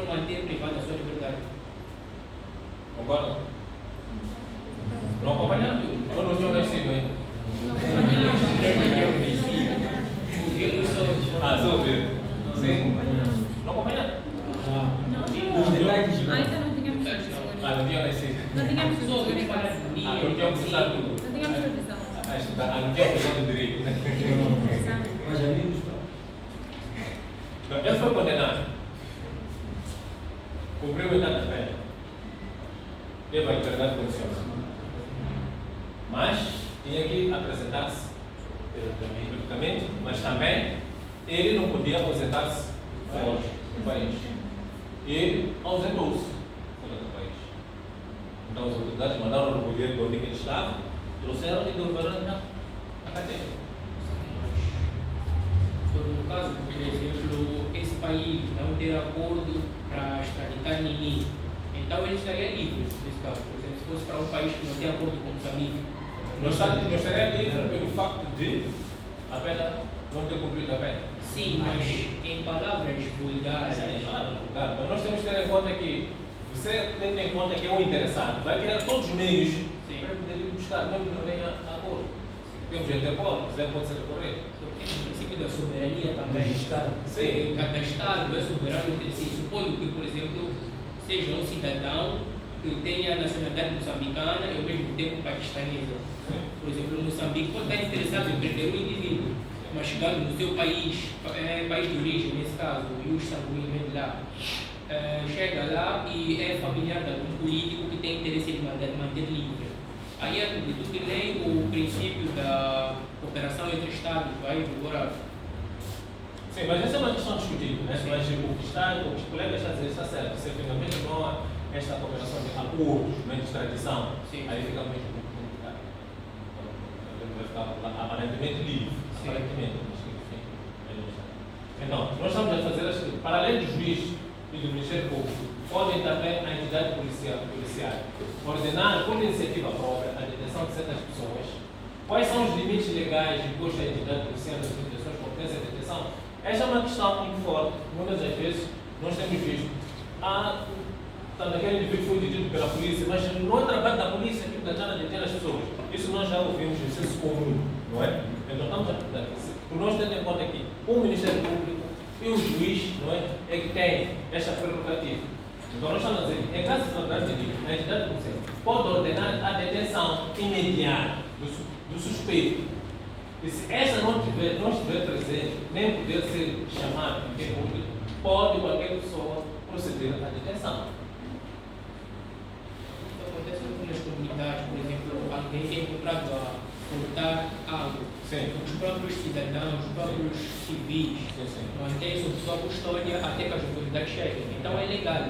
manter privada a sua liberdade. Concorda? Não acompanhando? Eu não tinha nascido ainda. Só ouvir. Sim. Não acompanhando? Ainda não tínhamos Não tinha nascido. Não tínhamos Só ouvir falar de mim. Não tinha precisado tudo. Não tínhamos previsão. Não tinha precisado de direito. Ele foi condenado. Cumpriu a idade da pena. Teve a liberdade condicional. Mas tinha que apresentar-se periodicamente, mas também ele não podia aposentar-se fora do país. Ele ausentou-se fora do país. Então as autoridades mandaram recolher de onde ele estava, trouxeram e devolveram na cadeia. No caso, por exemplo, esse país não ter acordo para extraditar Nini, então ele estaria livre nesse caso. Por exemplo, se fosse para um país que não tem acordo com Moçambique. Não estaria livre pelo facto de a pena não ter cumprido a pena. Sim, mas em palavras vulgares. Mas nós temos que ter em conta que você tem em conta que é um interessado, vai criar todos os meios para poder ir buscar, mesmo que não venha a acordo. Temos a Interpol, quiser pode ser recorrer. O princípio da soberania também. Sim. Cada Estado é soberano entre si. Suponho que, por exemplo, seja um cidadão que tenha a nacionalidade moçambicana e ao mesmo tempo paquistanesa. Por exemplo, Moçambique pode estar interessado em prender um indivíduo, mas chegando no seu país, país de origem, nesse caso, e os sanguíneos de lá, chega lá e é familiar de algum político que tem interesse em manter livre. Aí acredito que nem o princípio da cooperação entre Estados vai vigorado. Sim, mas essa é uma questão discutível, né? Mas o que os colegas estão a dizer está certo. Se efetivamente não há esta cooperação de acordos, de extradição, aí fica muito complicado. Vai ficar aparentemente livre. Aparentemente, mas enfim. Então, nós estamos a fazer, para além do juiz e do Ministério Público, podem também a entidade policial ordenar por iniciativa própria a detenção de certas pessoas. Quais são os limites legais impostos à entidade policial das detenções, competência de detenção? Esta é uma questão muito forte. Muitas das vezes nós temos visto. Aquele indivíduo foi detido pela polícia, mas não é trabalho da polícia que está a deter as pessoas. Isso nós já ouvimos, isso é comum. não é? Então estamos a perguntar, por nós tendo em conta que o Ministério Público e o juiz, não é que tem esta prerrogativa. Então nós estamos a dizer, em caso de flagrante delito, a entidade policial pode ordenar a detenção imediata do suspeito. E se essa não estiver presente, nem poder ser chamado em público, pode qualquer pessoa proceder à detenção. Acontece nas comunidades, por exemplo, alguém é encontrado a furtar algo. Sim. Os próprios cidadãos, os próprios civis, mantêm sob sua custódia até que as autoridades cheguem. Então é legal.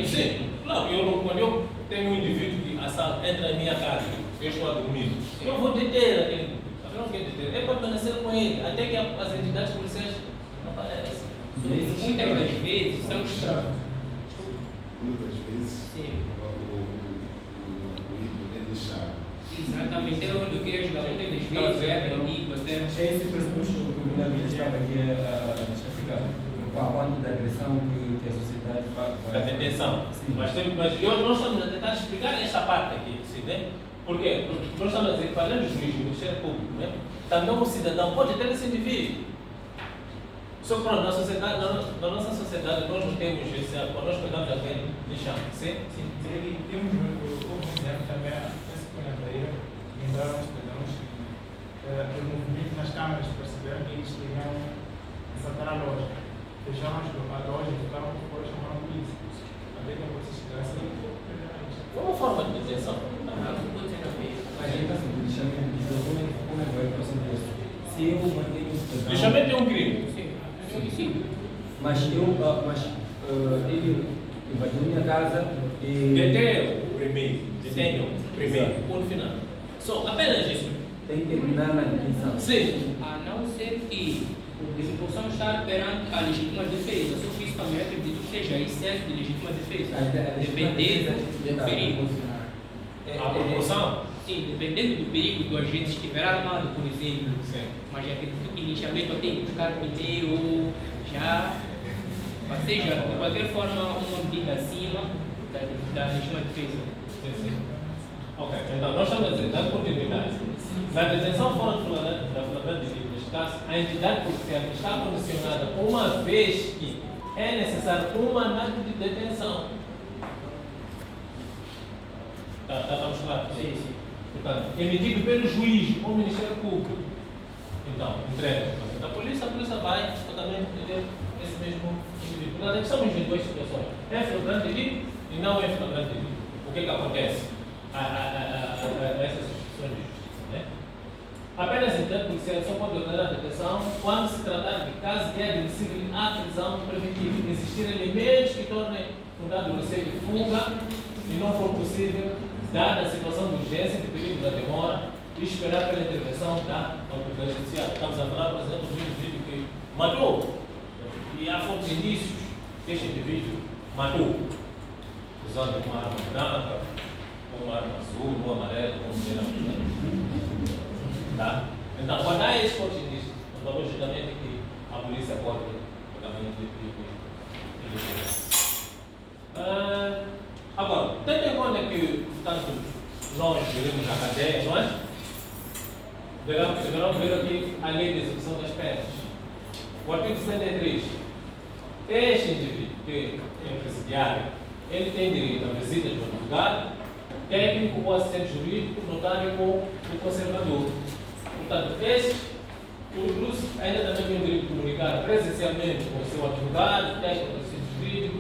Sim, claro, quando eu tenho um indivíduo que entra na minha casa, eu estou a dormir, eu vou deter aquele. Eu não quero deter, é permanecer com ele, até que as entidades policiais não aparecem. Muitas das vezes são estranhos. Muitas vezes Sim. o ídolo é deixado. Exatamente, é onde eu queria ajudar. Muitas das vezes é amigo, até. É esse pressuposto que o primeiro-ministro estava aqui a explicar. Com a quanto da agressão que a sociedade faz. A detenção. Mas nós estamos a tentar explicar esta parte aqui, sim, né? Por quê? Porque nós estamos a dizer que, falando do juiz, do Ministério Público, né? Também o cidadão pode ter esse indivíduo. Só que pronto, na nossa sociedade nós não temos esse, quando nós pegamos alguém, deixamos. Sim? Sim, temos um exemplo também, penso que foi na Bahia, mandaram os cidadãos o movimento nas câmaras perceberam que eles iriam assaltar a loja. Fecharam a loja, ficaram por fora, chamaram a polícia. Até que a polícia chegasse É uma forma de detenção. Mas ainda assim, o lixamento, como é que vai o próximo passo? Se eu mantenho o cidadão... Lixamento é um crime. Sim. Mas ele invadiu minha casa e... Detenho primeiro, ponto final. Só apenas isso. Tem que terminar na detenção. Sim. A não ser que possamos estar perante a legítima defesa. Só que isso também acredito que seja excesso de legítima defesa. Dependendo do perigo. A proporção? Sim, dependendo do perigo do agente estiver armado, por exemplo. Sim. Mas acredito que inicialmente eu tenho que buscar primeiro, já. Ou seja, de qualquer forma, uma medida acima da legítima defesa. Sim. Ok, então nós estamos a dizer, dando continuidade, na detenção fora da flagrante delito, neste caso, a entidade policial está condicionada uma vez que é necessário um mandato de detenção. Estamos claros? Sim. Portanto, emitido pelo juiz ou Ministério Público. Então, entrega a polícia vai totalmente entender esse mesmo indivíduo. Portanto, estamos em duas situações. É flagrante delito e não é flagrante delito. O que acontece a essas instituições de justiça, né? Apenas a entidade policial só pode ordenar a detenção quando se tratar de caso de admissível à prisão preventiva, existir elementos que tornem fundado o receio de fuga e não for possível, dada a situação de urgência, de perigo da demora, e esperar pela intervenção da autoridade judicial. Estamos a falar, por exemplo, de um indivíduo que matou, e há fortes indícios que este indivíduo matou, usando uma arma branca, uma arma azul, uma amarela, como queira. Tá? Então, quando há esses fortes indícios, então, logicamente que a polícia pode também agora, tendo em conta que, portanto, nós vivemos na cadeia, não é? Deverão ver aqui a lei de execução das penas. O artigo 63. Este indivíduo que é presidiário, ele tem direito a visitas do advogado, técnico ou assistente jurídico, notário ou do conservador. Portanto, esses, inclusive, ainda também tem o direito de comunicar presencialmente com o seu advogado, técnico ou assistente jurídico,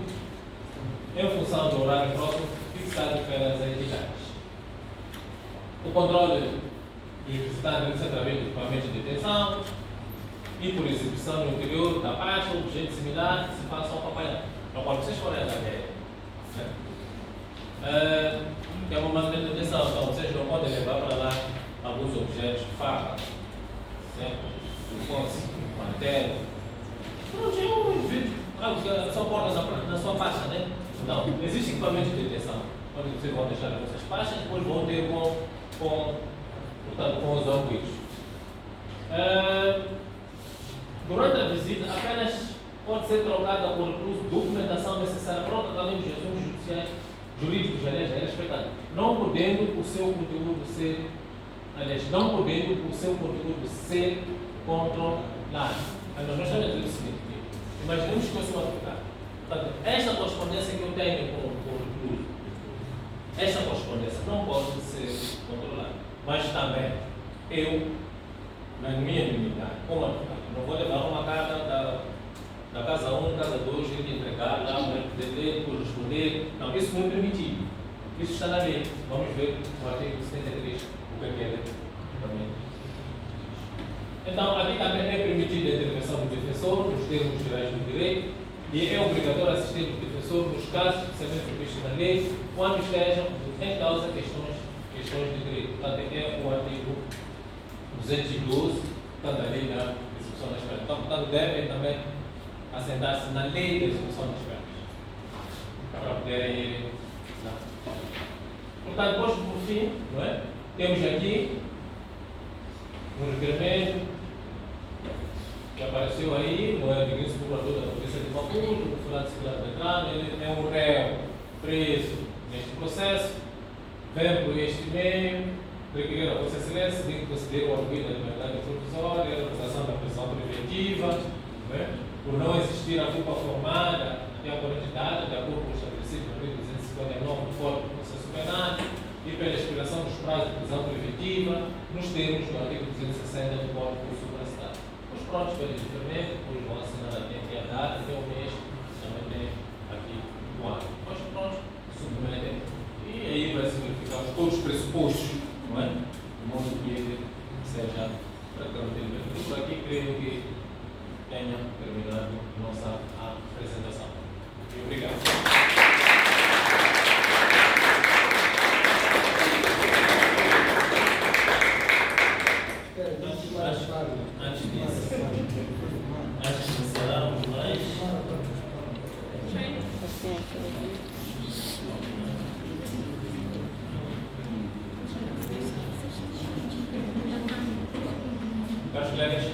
em função do horário próximo fixado pelas entidades. O controle do visitante deve ser através de equipamentos de detenção e por exibição no interior da pasta ou objeto similar que se faça ao papel. Para quando vocês forem à cadeia, é uma maneira de detenção, então vocês não podem levar para lá alguns objetos, faca, martelo. Não tinha um indivíduo, só porta na sua pasta, né? Não, existe equipamento de detenção, onde vocês vão deixar as vossas pastas, depois vão ter portanto, com os óculos. Durante a visita, apenas pode ser trocada por documentação necessária para o tratamento de assuntos judiciais, jurídicos, aliás, é respeitado, não podendo o seu conteúdo ser aliás, não podendo o seu conteúdo ser controlado. Mas nós estamos a dizer o seguinte: imaginemos que eu sou advogado. Portanto, esta correspondência que eu tenho com o recluso, esta correspondência não pode ser controlada. Mas também, eu, na minha dignidade, como advogado, não vou levar uma carta da casa 1, casa 2, e entregar lá, poder corresponder. Não, isso não é permitido. Isso está na lei. Vamos ver no artigo 73 o que é também. Então, aqui também é permitida a intervenção do defensor nos termos gerais do direito e é obrigatório assistir o defensor nos casos especialmente previstos na lei quando estejam em causa questões de direito. Portanto, é o artigo 212 da lei da execução das penas. Então, portanto, devem também assentar-se na lei da execução das penas para poderem ir lá. Portanto, depois, por fim, não é? Temos aqui um requerimento que apareceu aí, não é? Digno-se procurador da Polícia de Maputo, o fulano de segurança da Crânio, ele é um réu preso neste processo, vem por este meio, requerer a Vossa Excelência de conceder o arguido da liberdade provisória, a realização da prisão preventiva, não é? Por não existir a culpa formada até a corrente data, de acordo com o estabelecido no artigo 259 do Código do Processo Penal, e pela expiração dos prazos de prisão preventiva, nos termos do artigo 260 do Código Suprastado. Os prontos pelo diferimento, depois vão assinar aqui a data, até o mês, também tem aqui o ano. Os prontos submetem, e aí vai se verificar todos os pressupostos, não é? De modo que ele seja praticamente. Por aqui, creio que tenha terminado nossa apresentação. E obrigado. Antes de encerrarmos mais. Caros colegas,